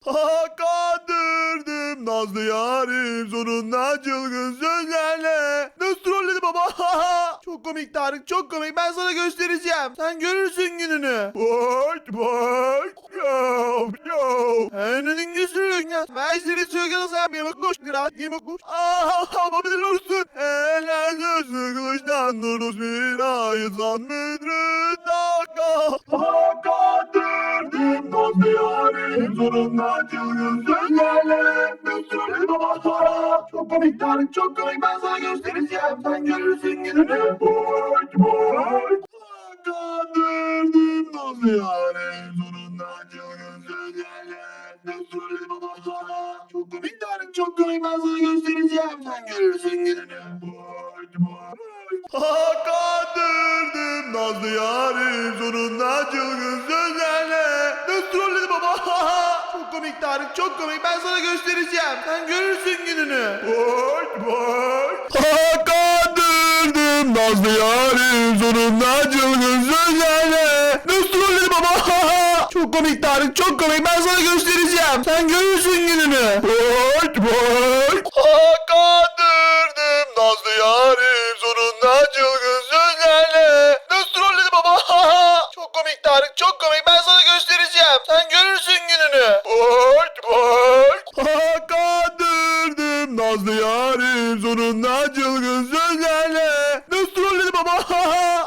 Kandırdım nazlı yarim sonunda çılgın sözlerle. Nasıl trolledim ama. Çok komik Tarık, çok komik. Ben sana göstereceğim. Sen görürsün gününü. Bak. Yo. Önünün güçlü ya. Ben seni çılgın sen bir bakış. Kıraat bir bakış. Babamın olsun. Helal gözlü kılıçtan duruz bir ayısan müdrü dakika. Kandırdım nazlı yarim sonunda çılgın sözlerle. Gösterelim baba. Çok komik Tarık, çok komik. Ben sana göstereceğim. Sen görürsün gününü. Bak. Kandırdım nazlı yarim sonunda çılgın sözlerle. Gösterelim baba. Çok komik Tarık, çok komik. Ben sana göstereceğim. Sen görürsün gününü. Kandırdım nazlı yarim sonunda çılgın sözlerle. Nasıl trolledim baba. Çok komik Tarık, çok komik. Ben sana göstereceğim. Sen görürsün gününü. Bak. Kandırdım nazlı yarim sonunda çılgın sözlerle. Nasıl trolledim baba. Çok komik Tarık, çok komik. Ben sana göstereceğim. Sen görürsün gününü. Bak. Kandırdım nazlı yarim sonunda çılgın sözlerle. Nasıl trolledim baba. Çok komik Tarık, çok komik. Ben sana göstereceğim. Sen görürsün gününü. Bak. Kandırdım nazlı yarim sonunda çılgın sözlerle. Nasıl trolledim baba.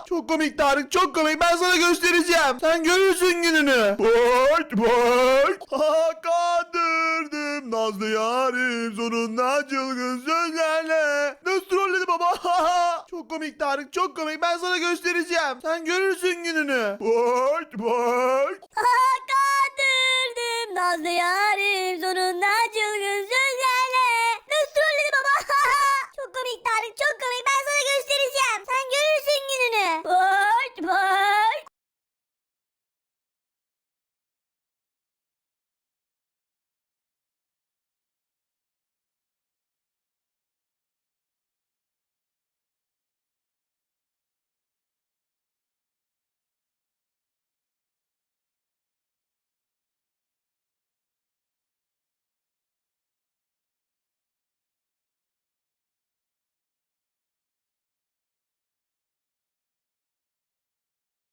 Çok komik Tarık, çok komik. Ben sana göstereceğim. Sen görürsün gününü. Bak. Kandırdım nazlı yarim sonunda çılgın sözlerle. Nasıl trolledim baba. Çok komik Tarık, çok komik. Ben sana göstereceğim. Sen görürsün gününü. Bak. Kandırdım nazlı yarim